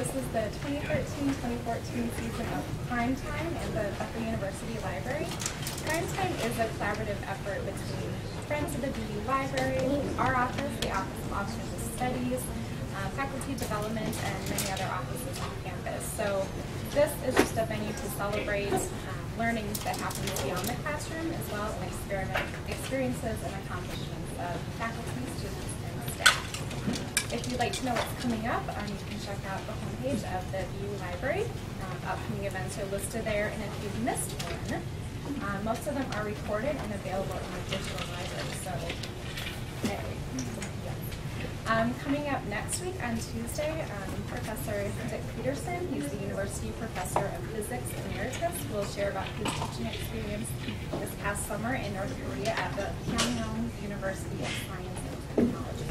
This is the 2013-2014 season of Prime Time in the Bethel University Library. Prime Time is a collaborative effort between friends of the BU Library, our office, the Office of Officers of Studies, faculty development, and many other offices on campus. So this is just a venue to celebrate learning that happens beyond the classroom, as well as experiences and accomplishments of faculty, students, and staff. If you'd like to know what's coming up, you can check out the homepage of the BU Library. Upcoming events are listed there, and if you've missed one, most of them are recorded and available in the digital library. So, coming up next week on Tuesday, Professor Dick Peterson, he's the University Professor of Physics Emeritus, will share about his teaching experience this past summer in North Korea at the Pyongyang University of Science and Technology.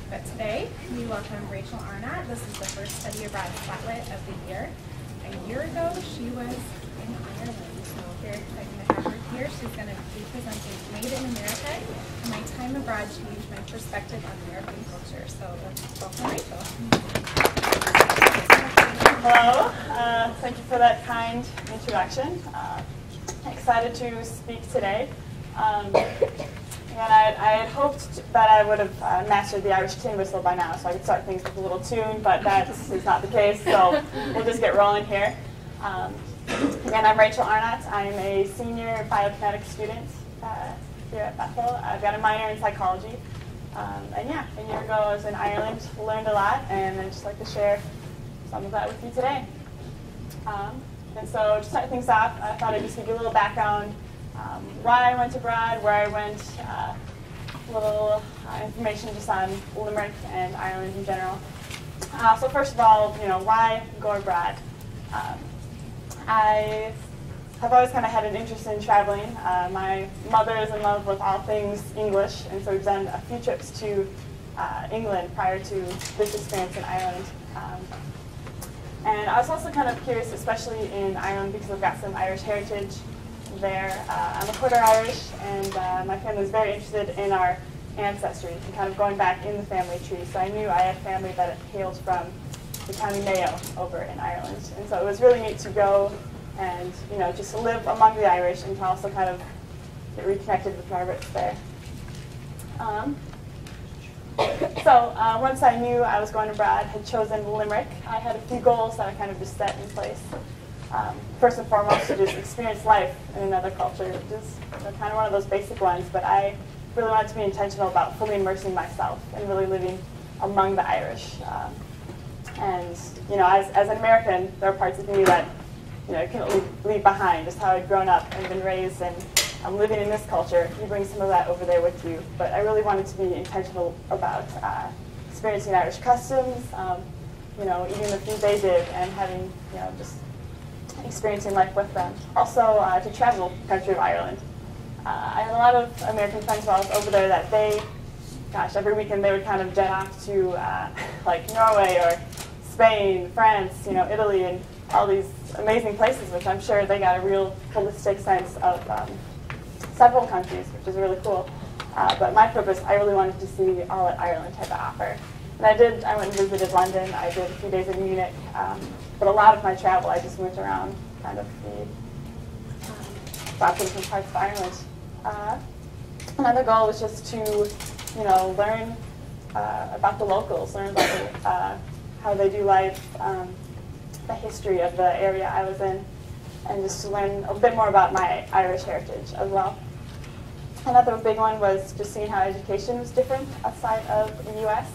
But today, we welcome Rachel Arnott. This is the first study abroad spotlight of the year. A year ago, she was in Ireland, so very exciting to have her here. She's going to be presenting Made in America, and my time abroad changed my perspective on American culture. So let's welcome Rachel. Hello, thank you for that kind introduction. Excited to speak today. And I had hoped that I would have mastered the Irish tin whistle by now, so I could start things with a little tune, but that is not the case, so we'll just get rolling here. Again, I'm Rachel Arnott. I'm a senior biokinetic student here at Bethel. I've got a minor in psychology. And yeah, a year ago I was in Ireland, learned a lot, and I'd just like to share some of that with you today. And so to start things off, I thought I'd just give you a little background. Why I went abroad, where I went, a little information just on Limerick and Ireland in general. So first of all, why go abroad? I have always kind of had an interest in traveling. My mother is in love with all things English, and so we've done a few trips to England prior to this experience in Ireland. And I was also kind of curious, especially in Ireland, because I've got some Irish heritage there. I'm a quarter Irish, and my family was very interested in our ancestry and kind of going back in the family tree. So I knew I had family that hailed from the County Mayo over in Ireland. And so it was really neat to go and just to live among the Irish and to also kind of get reconnected with my roots there. So once I knew I was going abroad, had chosen Limerick, I had a few goals that I kind of just set in place. First and foremost, to just experience life in another culture, which is kind of one of those basic ones, but I really wanted to be intentional about fully immersing myself and really living among the Irish. And as an American, there are parts of me that you couldn't leave behind, just how I'd grown up and been raised, and I'm living in this culture. You bring some of that over there with you, but I really wanted to be intentional about experiencing Irish customs, eating the food they did, and having just experiencing life with them. Also, to travel the country of Ireland. I had a lot of American friends while I was over there that every weekend they would kind of jet off to like Norway or Spain, France, Italy, and all these amazing places, which I'm sure they got a real holistic sense of several countries, which is really cool. But my purpose, I really wanted to see all that Ireland had to offer. And I went and visited London. I did a few days in Munich. But a lot of my travel, I just went around kind of the lots of different parts of Ireland. Another goal was just to, learn about the locals, learn about how they do life, the history of the area I was in, and just to learn a bit more about my Irish heritage as well. Another big one was just seeing how education was different outside of the U.S.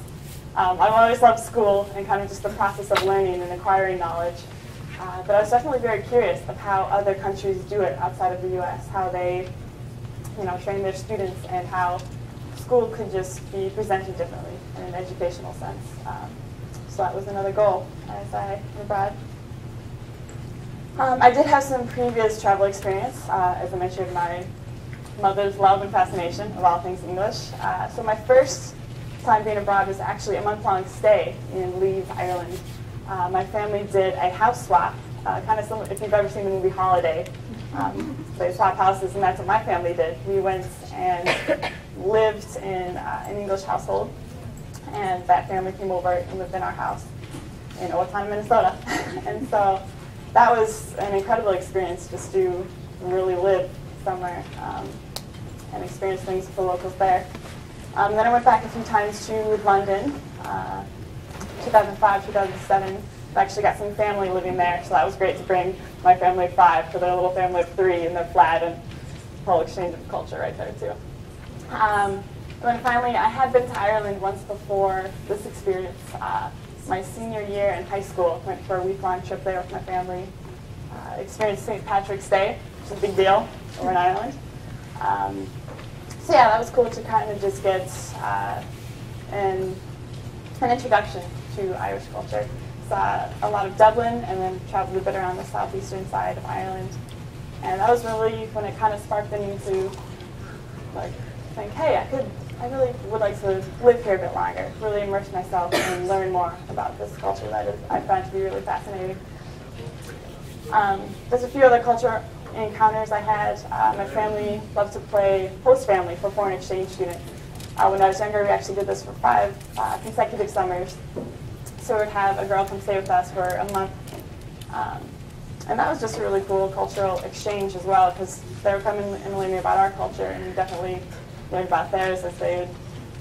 I've always loved school and kind of just the process of learning and acquiring knowledge. But I was definitely very curious of how other countries do it outside of the U.S., how they train their students, and how school could just be presented differently in an educational sense. So that was another goal as I went abroad. I did have some previous travel experience. As I mentioned, my mother's love and fascination of all things English. So my first time being abroad was actually a month-long stay in Leeds, Ireland. My family did a house swap, kind of similar if you've ever seen the movie Holiday. They swap houses, and that's what my family did. We went and lived in an English household, and that family came over and lived in our house. in Old Town, Minnesota. And so that was an incredible experience just to really live somewhere and experience things with the locals there. Then I went back a few times to London, 2005, 2007. I actually got some family living there, so that was great to bring my family of 5 to their little family of 3 in their flat, and whole exchange of culture right there too. And then finally, I had been to Ireland once before this experience. My senior year in high school, went for a week-long trip there with my family. Experienced St. Patrick's Day, which is a big deal over in Ireland. So yeah, that was cool to kind of just get an introduction to Irish culture. Saw a lot of Dublin, and then traveled a bit around the southeastern side of Ireland. And that was really when it kind of sparked in me to like think, hey, I really would like to live here a bit longer, really immerse myself and learn more about this culture that I find to be really fascinating. There's a few other culture encounters I had. My family loved to play host family for foreign exchange students. When I was younger, we actually did this for 5 consecutive summers. So we'd have a girl come stay with us for a month. And that was just a really cool cultural exchange as well, because they would come and learn me about our culture, and we definitely learned about theirs as they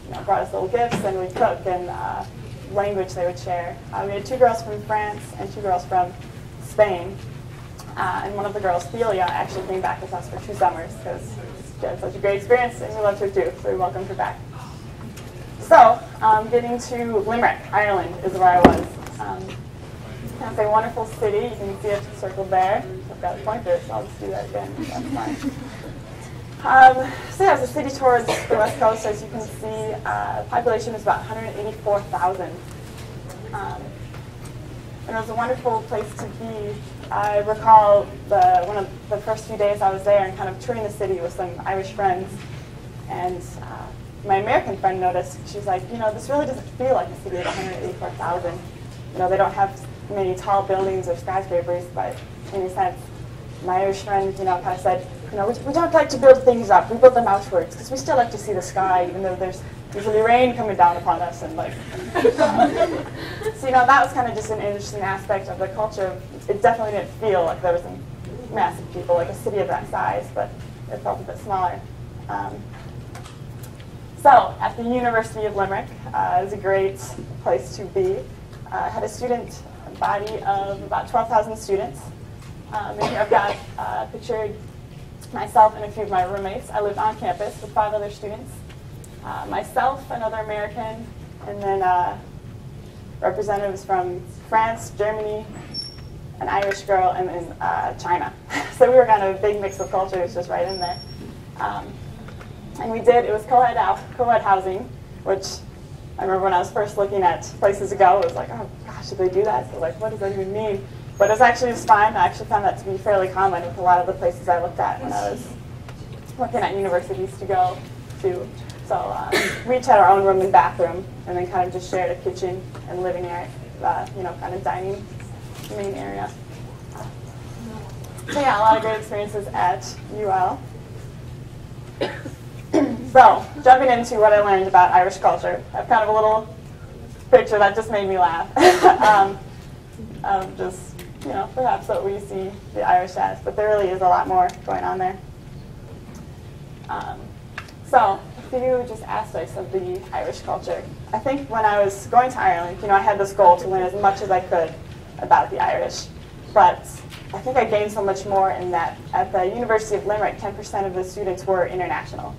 would, brought us little gifts, and we'd cook, and language they would share. We had 2 girls from France and 2 girls from Spain. And one of the girls, Thelia, actually came back with us for 2 summers because she had such a great experience, and we loved her too, so we welcomed her back. So, getting to Limerick, Ireland is where I was. It's a wonderful city. You can see it circled there. I've got a pointer, so I'll just do that again. That's fine. So yeah, it's a city towards the west coast. As you can see, the population is about 184,000. And it was a wonderful place to be. I recall one of the first few days I was there and kind of touring the city with some Irish friends. And my American friend noticed, she's like, this really doesn't feel like a city of 184,000. They don't have many tall buildings or skyscrapers, but in a sense, my Irish friend, kind of said, we don't like to build things up. We build them outwards because we still like to see the sky, even though there's usually rain coming down upon us. And so that was kind of just an interesting aspect of the culture. It definitely didn't feel like there was a massive people, like a city of that size, but it felt a bit smaller. So at the University of Limerick, it was a great place to be. I had a student body of about 12,000 students. And here I've got pictured myself and a few of my roommates. I lived on campus with 5 other students. Myself, another American, and then representatives from France, Germany, an Irish girl, and then China. So we were kind of a big mix of cultures just right in there. And it was co-ed housing, which I remember when I was first looking at places to go, it was like, oh gosh, did they do that? So what does that even mean? But it was actually just fine. I actually found that to be fairly common with a lot of the places I looked at when I was looking at universities to go to. So we each had our own room and bathroom, and then kind of just shared a kitchen and living area, kind of dining main area. So yeah, a lot of great experiences at UL. So, jumping into what I learned about Irish culture, I have kind of a little picture that just made me laugh. Just, perhaps what we see the Irish as, but there really is a lot more going on there. So, a few just aspects of the Irish culture. I think when I was going to Ireland, I had this goal to learn as much as I could about the Irish, but I think I gained so much more in that at the University of Limerick, 10% of the students were international.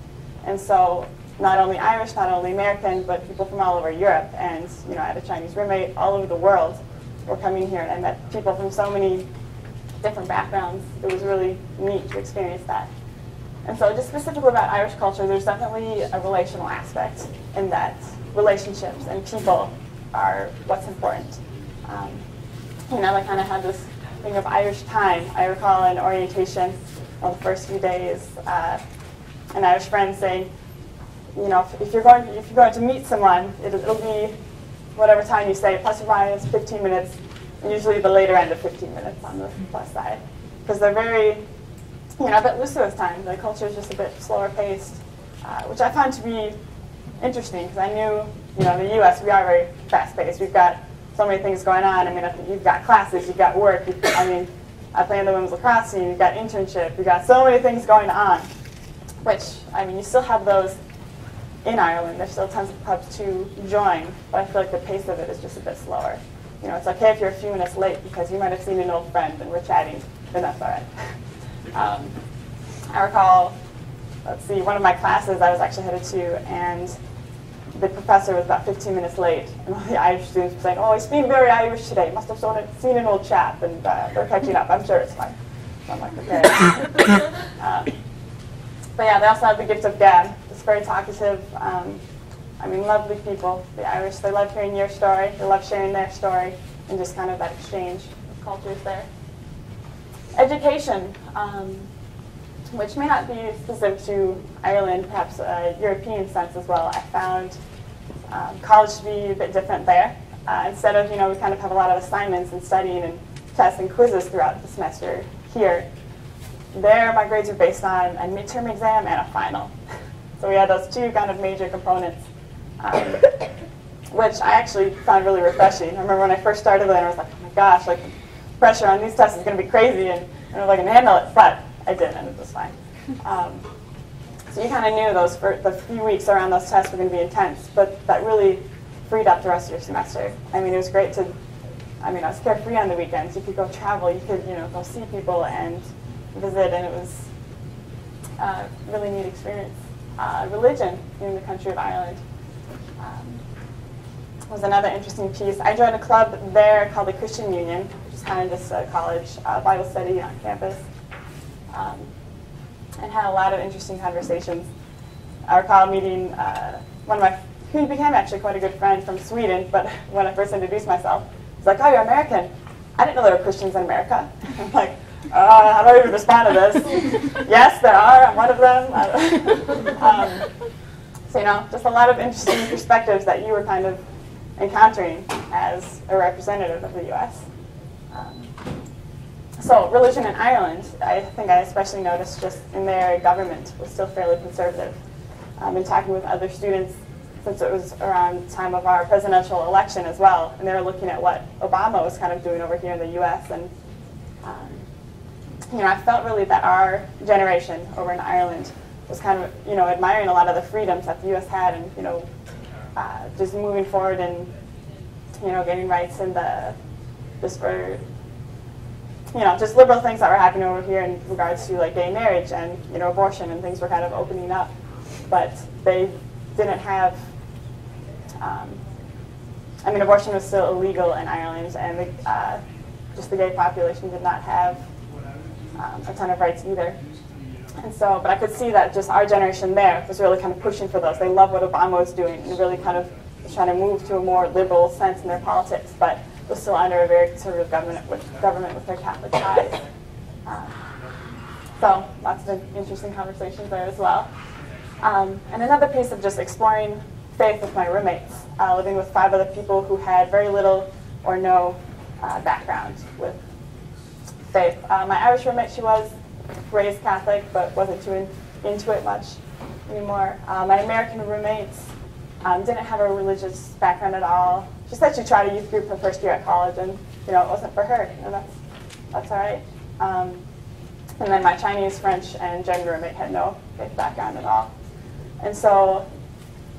And so not only Irish, not only American, but people from all over Europe. And I had a Chinese roommate all over the world were coming here, and I met people from so many different backgrounds. It was really neat to experience that. And so just specifically about Irish culture, there's definitely a relational aspect in that relationships and people are what's important. I kind of had this thing of Irish time. I recall in orientation on the first few days, an Irish friend saying, if you're going to meet someone, it'll be whatever time you say, plus or minus 15 minutes, and usually the later end of 15 minutes on the plus side. Because they're very, a bit looser this time. The culture is just a bit slower paced, which I found to be interesting, because I knew, in the U.S. we are very fast paced. We've got so many things going on. I mean, you've got classes, you've got work. I play in the women's lacrosse team. You've got internship. You've got so many things going on. Which, I mean, you still have those in Ireland. There's still tons of pubs to join, but I feel like the pace of it is just a bit slower. You know, it's okay if you're a few minutes late because you might have seen an old friend and we're chatting, then that's all right. I recall, let's see, one of my classes I was actually headed to, and the professor was about 15 minutes late, and all the Irish students were saying, "Oh, he's being very Irish today. Must have seen an old chap, and they're catching up. I'm sure it's fine." So I'm like, okay. But yeah, they also have the gift of gab. It's very talkative. I mean, lovely people. The Irish, they love hearing your story. They love sharing their story, and just kind of that exchange of cultures there. Education, which may not be specific to Ireland, perhaps a European sense as well. I found college to be a bit different there. Instead of, we kind of have a lot of assignments and studying and tests and quizzes throughout the semester here. There, my grades are based on a midterm exam and a final. So we had those two kind of major components, which I actually found really refreshing. I remember when I first started there, I was like, oh my gosh, like, pressure on these tests is going to be crazy, and I don't know if I can handle it, but I did, and it was fine. So you kind of knew the few weeks around those tests were going to be intense, but that really freed up the rest of your semester. I mean, it was great to, I was carefree on the weekends. You could go travel, you could, go see people and visit, and it was a really neat experience. Religion in the country of Ireland was another interesting piece. I joined a club there called the Christian Union, which is kind of just a college Bible study on campus, and had a lot of interesting conversations. I recall meeting who became actually quite a good friend from Sweden, but when I first introduced myself, he was like, "Oh, you're American. I didn't know there were Christians in America." I'm like, how do I even respond to this? Yes, there are. I'm one of them. So, just a lot of interesting perspectives that you were kind of encountering as a representative of the U.S. So religion in Ireland, I think I especially noticed just in their government was still fairly conservative. I've been talking with other students since it was around the time of our presidential election as well, and they were looking at what Obama was kind of doing over here in the U.S. And I felt really that our generation over in Ireland was kind of admiring a lot of the freedoms that the U.S. had, and just moving forward and gaining rights and just liberal things that were happening over here in regards to like gay marriage and abortion, and things were kind of opening up, but they didn't have. Abortion was still illegal in Ireland, and just the gay population did not have a ton of rights either. And so, but I could see that just our generation there was really kind of pushing for those. They love what Obama was doing, and really kind of was trying to move to a more liberal sense in their politics, but was still under a very conservative government with their Catholic ties. So lots of interesting conversations there as well. And another piece of just exploring faith with my roommates, living with 5 other people who had very little or no background with faith. My Irish roommate, she was raised Catholic, but wasn't too into it much anymore. My American roommates didn't have a religious background at all. She said she tried a youth group her first year at college, and it wasn't for her, and that's all right. And then my Chinese, French, and German roommate had no faith background at all. And so,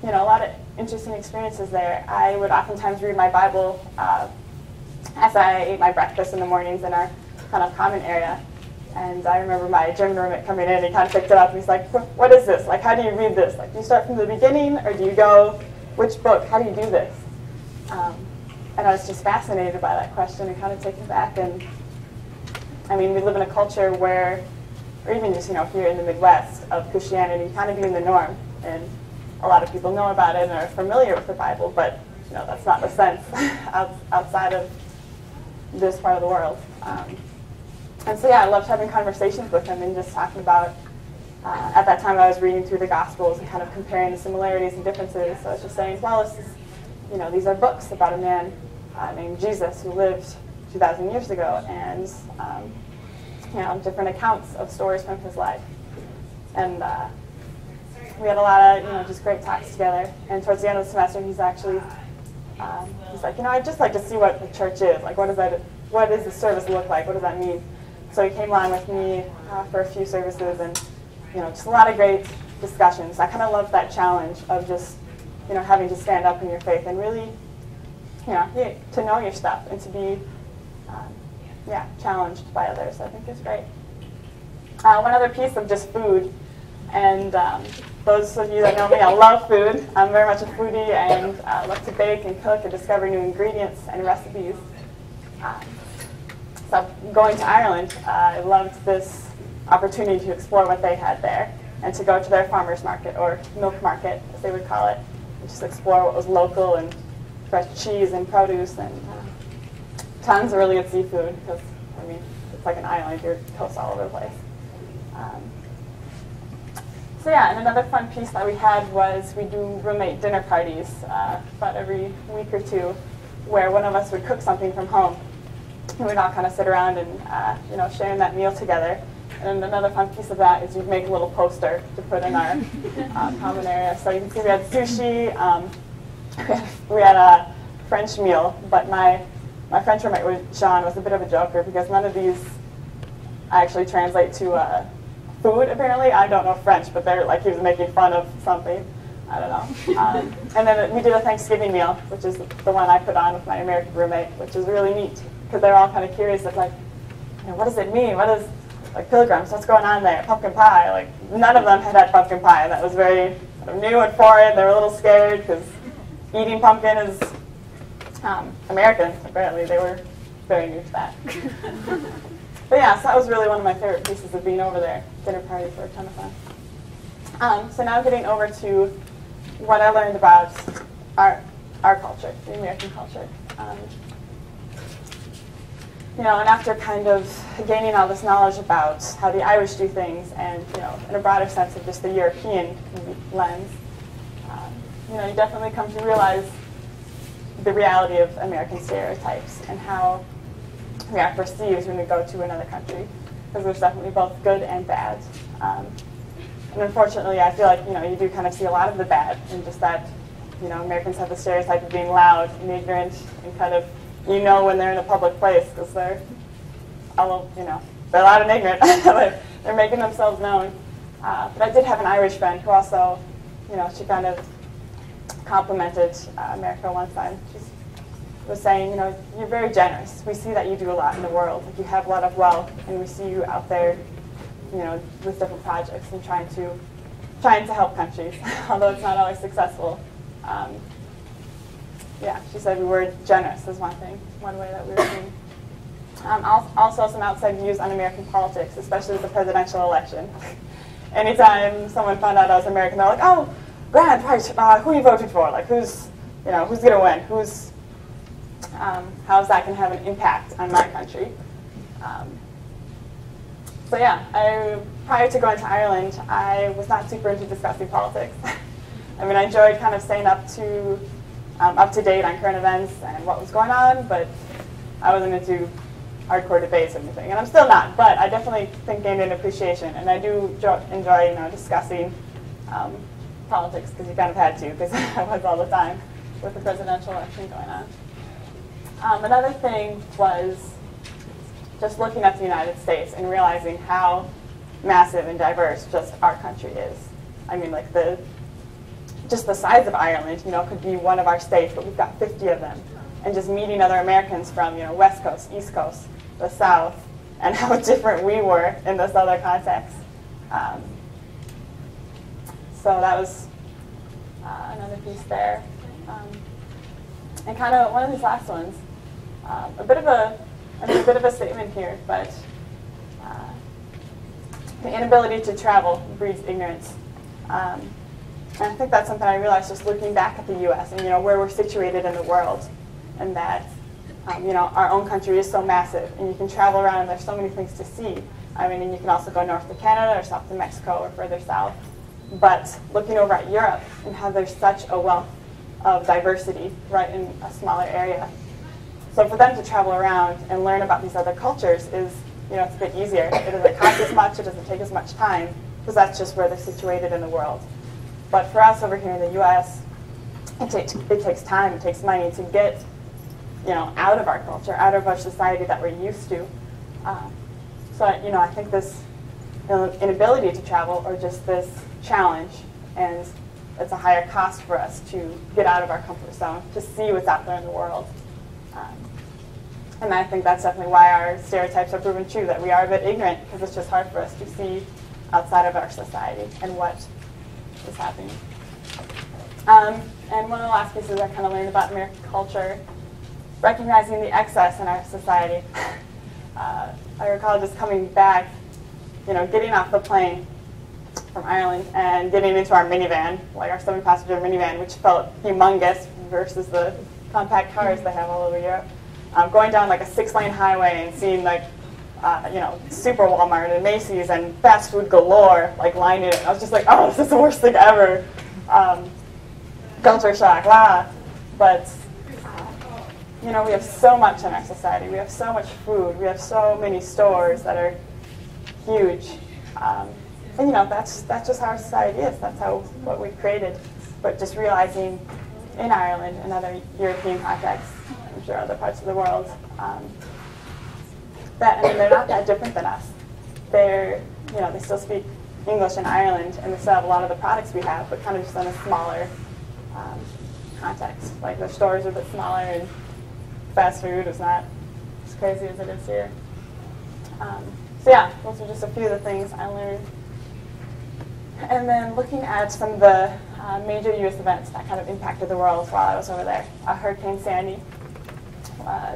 a lot of interesting experiences there. I would oftentimes read my Bible as I ate my breakfast in the mornings in our kind of common area. And I remember my German roommate coming in, and he kind of picked it up, and he's like, "What is this? Like, how do you read this? Like, do you start from the beginning, or do you go, which book? How do you do this?" And I was just fascinated by that question and kind of taken back. And we live in a culture where, or even just here in the Midwest, of Christianity kind of being the norm, and a lot of people know about it and are familiar with the Bible, but that's not the sense outside of this part of the world. And so, I loved having conversations with him and just talking about, at that time I was reading through the Gospels and kind of comparing the similarities and differences. So I was just saying, well, this is, these are books about a man named Jesus who lived 2,000 years ago, and, different accounts of stories from his life. And we had a lot of, just great talks together. And towards the end of the semester, he's actually he's like, I'd just like to see what the church is. Like, what does the service look like? What does that mean? So he came along with me for a few services, and just a lot of great discussions. I kind of loved that challenge of just having to stand up in your faith and really to know your stuff and to be challenged by others. I think is great. One other piece of just food, and those of you that know me, I love food. I'm very much a foodie and love to bake and cook and discover new ingredients and recipes. So going to Ireland, I loved this opportunity to explore what they had there and to go to their farmers market, or milk market as they would call it, and just explore what was local and fresh cheese and produce and tons of really good seafood, because it's like an island, you're coast all over the place. So yeah, and another fun piece that we had was we do roommate dinner parties about every week or two, where one of us would cook something from home, and we'd all kind of sit around and sharing that meal together. And another fun piece of that is you'd make a little poster to put in our common area. So you can see we had sushi, we had a French meal, but my French roommate, Sean, was a bit of a joker because none of these actually translate to food, apparently. I don't know French, but they're like he was making fun of something. I don't know. And then we did a Thanksgiving meal, which is the one I put on with my American roommate, which is really neat because they're all kind of curious of like, what does it mean? What is like pilgrims? What's going on there? Pumpkin pie? Like none of them had pumpkin pie, and that was very sort of new and foreign. They were a little scared because eating pumpkin is American. Apparently, they were very new to that. But yeah, so that was really one of my favorite pieces of being over there. Dinner parties were a ton of fun. So now getting over to what I learned about our culture, the American culture. And after kind of gaining all this knowledge about how the Irish do things, and in a broader sense of just the European lens, you definitely come to realize the reality of American stereotypes and how we are perceived when we go to another country, because there's definitely both good and bad. And unfortunately, I feel like you do kind of see a lot of the bad, and just that Americans have the stereotype of being loud and ignorant and kind of when they're in a public place because they're loud and ignorant. They're making themselves known. But I did have an Irish friend who also she kind of complimented America one time. She was saying, you're very generous. We see that you do a lot in the world. Like you have a lot of wealth, and we see you out there, with different projects and trying to help countries, although it's not always successful. Yeah, she said we were generous is one way that we were being. Also some outside views on American politics, especially with the presidential election. Anytime someone found out I was American, they're like, oh, Grant, right, who you voted for? Like who's going to win? How's that going to have an impact on my country? So yeah, prior to going to Ireland, I was not super into discussing politics. I enjoyed kind of staying up to date on current events and what was going on, but I wasn't into hardcore debates or anything, and I'm still not. But I definitely think gained an appreciation, and I do enjoy discussing politics because you kind of had to, because I was all the time with the presidential election going on. Another thing was just looking at the United States and realizing how massive and diverse just our country is. Just the size of Ireland, could be one of our states, but we've got 50 of them. And just meeting other Americans from, West Coast, East Coast, the South, and how different we were in this other context. So that was another piece there. And kind of one of these last ones, a bit of a statement here, but the inability to travel breeds ignorance. And I think that's something I realized just looking back at the U.S. and where we're situated in the world, and that our own country is so massive, and you can travel around and there's so many things to see. And you can also go north to Canada or south to Mexico or further south. But looking over at Europe and how there's such a wealth of diversity right in a smaller area. So for them to travel around and learn about these other cultures is, it's a bit easier. It doesn't cost as much, it doesn't take as much time, because that's just where they're situated in the world. But for us over here in the U.S., it takes time, it takes money to get, out of our culture, out of our society that we're used to. So, I think this inability to travel, or just this challenge, and it's a higher cost for us to get out of our comfort zone, to see what's out there in the world. And I think that's definitely why our stereotypes are proven true, that we are a bit ignorant, because it's just hard for us to see outside of our society and what is happening. And one of the last pieces I kind of learned about American culture, recognizing the excess in our society. I recall just coming back, getting off the plane from Ireland and getting into our minivan, like our 7-passenger minivan, which felt humongous versus the compact cars they have all over Europe. Going down like a 6-lane highway and seeing like, Super Walmart and Macy's and fast food galore, like lined it. I was just like, oh, this is the worst thing ever. Culture shock, wow. But, we have so much in our society. We have so much food. We have so many stores that are huge. And that's just how our society is. That's what we've created. But just realizing in Ireland and other European contexts, I'm sure other parts of the world, that they're not that different than us. They still speak English in Ireland, and they still have a lot of the products we have, but kind of just in a smaller context. Like their stores are a bit smaller, and fast food is not as crazy as it is here. So yeah, those are just a few of the things I learned. And then looking at some of the major U.S. events that kind of impacted the world while I was over there. Hurricane Sandy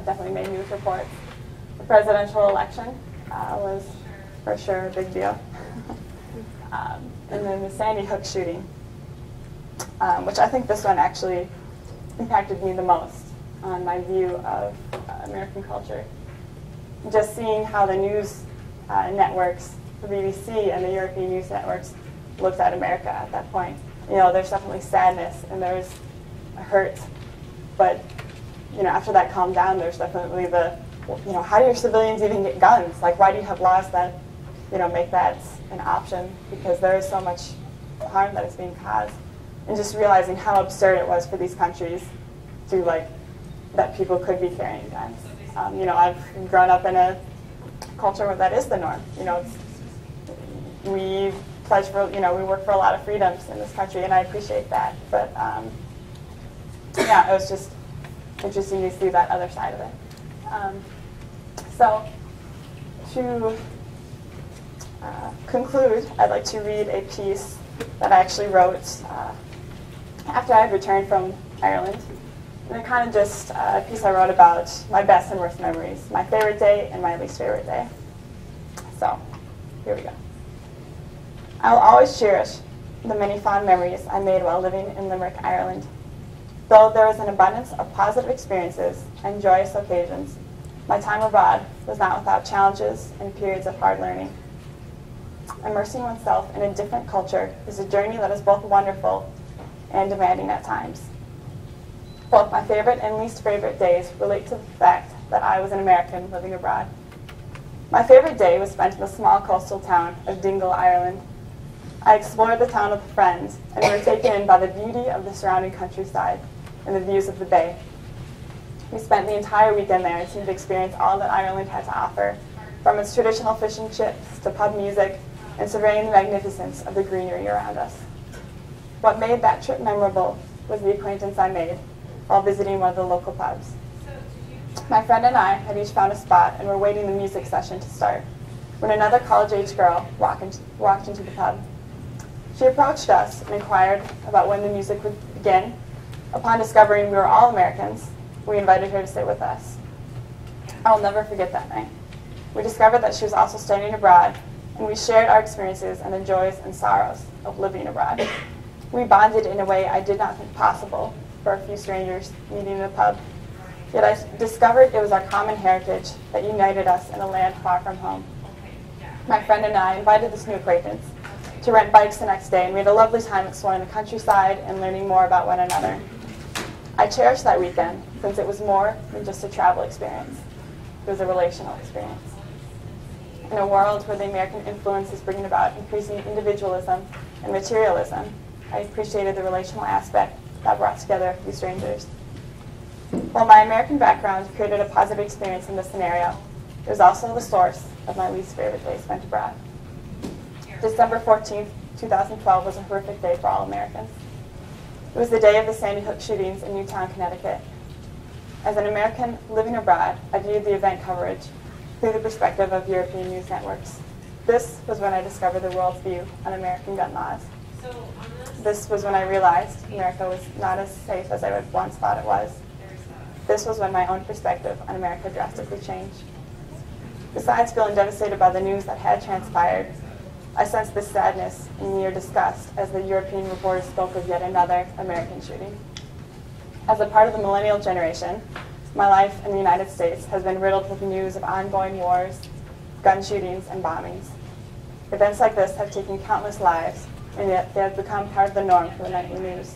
definitely made news reports. The presidential election was for sure a big deal. And then the Sandy Hook shooting, which I think this one actually impacted me the most on my view of American culture. Just seeing how the news networks, the BBC and the European news networks, looked at America at that point. There's definitely sadness and there's a hurt, but after that calmed down, there's definitely the, how do your civilians even get guns? Like, why do you have laws that, make that an option? Because there is so much harm that is being caused. And just realizing how absurd it was for these countries to, that people could be carrying guns. I've grown up in a culture where that is the norm. We pledge for, we work for a lot of freedoms in this country, and I appreciate that. But, yeah, it was just interesting to see that other side of it. So, to conclude, I'd like to read a piece that I actually wrote after I had returned from Ireland. And it kind of just a piece I wrote about my best and worst memories, my favorite day and my least favorite day. So, here we go. I will always cherish the many fond memories I made while living in Limerick, Ireland. Though there was an abundance of positive experiences and joyous occasions, my time abroad was not without challenges and periods of hard learning. Immersing oneself in a different culture is a journey that is both wonderful and demanding at times. Both my favorite and least favorite days relate to the fact that I was an American living abroad. My favorite day was spent in the small coastal town of Dingle, Ireland. I explored the town with friends, and we were taken in by the beauty of the surrounding countryside and the views of the bay. We spent the entire weekend there and seemed to experience all that Ireland had to offer, from its traditional fish and chips to pub music and surveying the magnificence of the greenery around us. What made that trip memorable was the acquaintance I made while visiting one of the local pubs. My friend and I had each found a spot and were waiting the music session to start when another college-age girl walked into the pub. She approached us and inquired about when the music would begin. Upon discovering we were all Americans, we invited her to sit with us. I will never forget that night. We discovered that she was also studying abroad, and we shared our experiences and the joys and sorrows of living abroad. We bonded in a way I did not think possible for a few strangers meeting in a pub. Yet I discovered it was our common heritage that united us in a land far from home. My friend and I invited this new acquaintance to rent bikes the next day, and we had a lovely time exploring the countryside and learning more about one another. I cherished that weekend since it was more than just a travel experience. It was a relational experience. In a world where the American influence is bringing about increasing individualism and materialism, I appreciated the relational aspect that brought together a few strangers. While my American background created a positive experience in this scenario, it was also the source of my least favorite day spent abroad. December 14th, 2012 was a horrific day for all Americans. It was the day of the Sandy Hook shootings in Newtown, Connecticut. As an American living abroad, I viewed the event coverage through the perspective of European news networks. This was when I discovered the world's view on American gun laws. This was when I realized America was not as safe as I had once thought it was. This was when my own perspective on America drastically changed. Besides feeling devastated by the news that had transpired, I sensed this sadness and near disgust as the European reporters spoke of yet another American shooting. As a part of the millennial generation, my life in the United States has been riddled with news of ongoing wars, gun shootings, and bombings. Events like this have taken countless lives, and yet they have become part of the norm for the nightly news.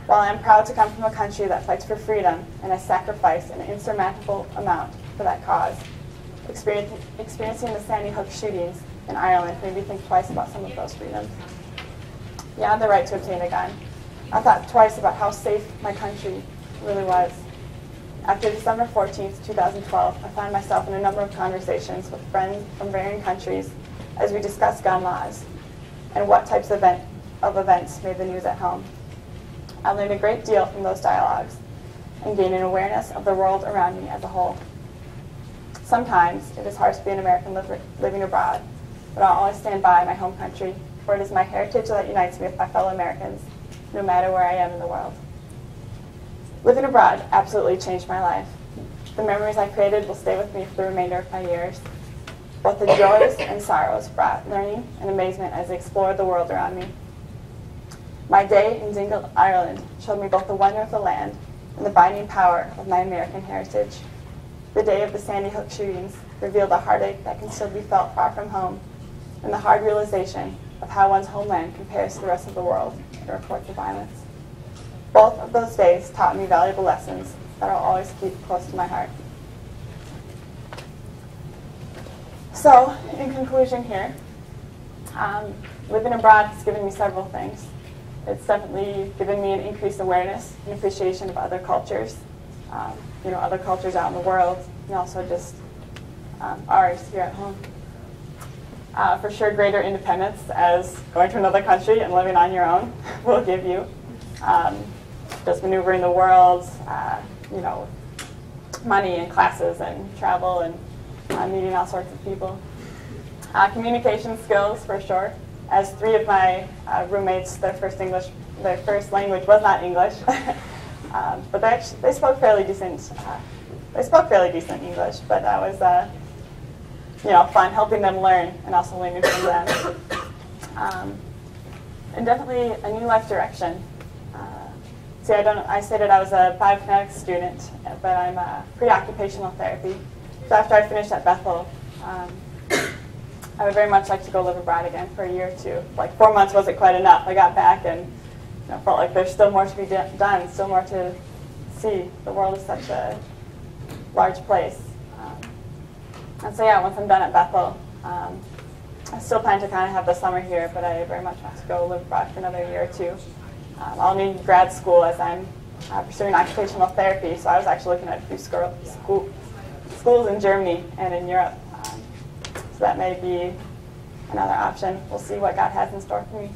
While I am proud to come from a country that fights for freedom and has sacrificed an insurmountable amount for that cause, experiencing the Sandy Hook shootings in Ireland made me think twice about some of those freedoms. Beyond the right to obtain a gun, I thought twice about how safe my country really was. After December 14th, 2012, I found myself in a number of conversations with friends from varying countries as we discussed gun laws and what types of events made the news at home. I learned a great deal from those dialogues and gained an awareness of the world around me as a whole. Sometimes it is hard to be an American living abroad, but I'll always stand by my home country, for it is my heritage that unites me with my fellow Americans, no matter where I am in the world. Living abroad absolutely changed my life. The memories I created will stay with me for the remainder of my years. Both the joys and sorrows brought learning and amazement as I explored the world around me. My day in Dingle, Ireland showed me both the wonder of the land and the binding power of my American heritage. The day of the Sandy Hook shootings revealed a heartache that can still be felt far from home, and the hard realization of how one's homeland compares to the rest of the world in reports of violence. Both of those days taught me valuable lessons that I'll always keep close to my heart. So, in conclusion here, living abroad has given me several things. It's definitely given me an increased awareness and appreciation of other cultures, other cultures out in the world, and also just ours here at home. For sure, greater independence, as going to another country and living on your own will give you. Just maneuvering the world, money and classes and travel and meeting all sorts of people. Communication skills, for sure. As 3 of my roommates, their first language was not English, but they spoke fairly decent. They spoke fairly decent English, but that was fun helping them learn and also learning from them. And definitely a new life direction. I stated I was a biokinetics student, but I'm a pre-occupational therapy. So after I finished at Bethel, I would very much like to go live abroad again for a year or two. Like 4 months wasn't quite enough. I got back and felt like there's still more to be done, still more to see. The world is such a large place. And so yeah, once I'm done at Bethel, I still plan to kind of have the summer here, but I very much want to go live abroad for another year or two. I'll need grad school as I'm pursuing occupational therapy, so I was actually looking at a few schools in Germany and in Europe. So that may be another option. We'll see what God has in store for me.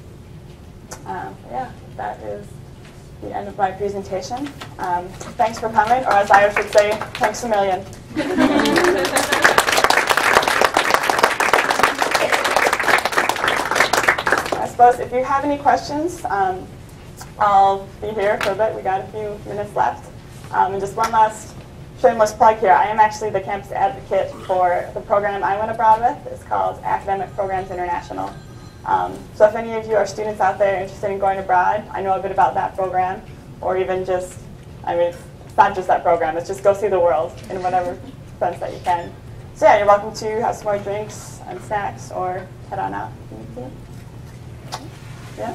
Yeah, that is the end of my presentation. Thanks for coming, or as I should say, thanks a million. I suppose if you have any questions, I'll be here for a bit. We got a few minutes left. And just one last shameless plug here. I am actually the campus advocate for the program I went abroad with. It's called Academic Programs International. So if any of you are students out there interested in going abroad, I know a bit about that program, or even just, it's not just that program, it's just go see the world in whatever sense that you can. So yeah, you're welcome to have some more drinks and snacks, or head on out. Yeah?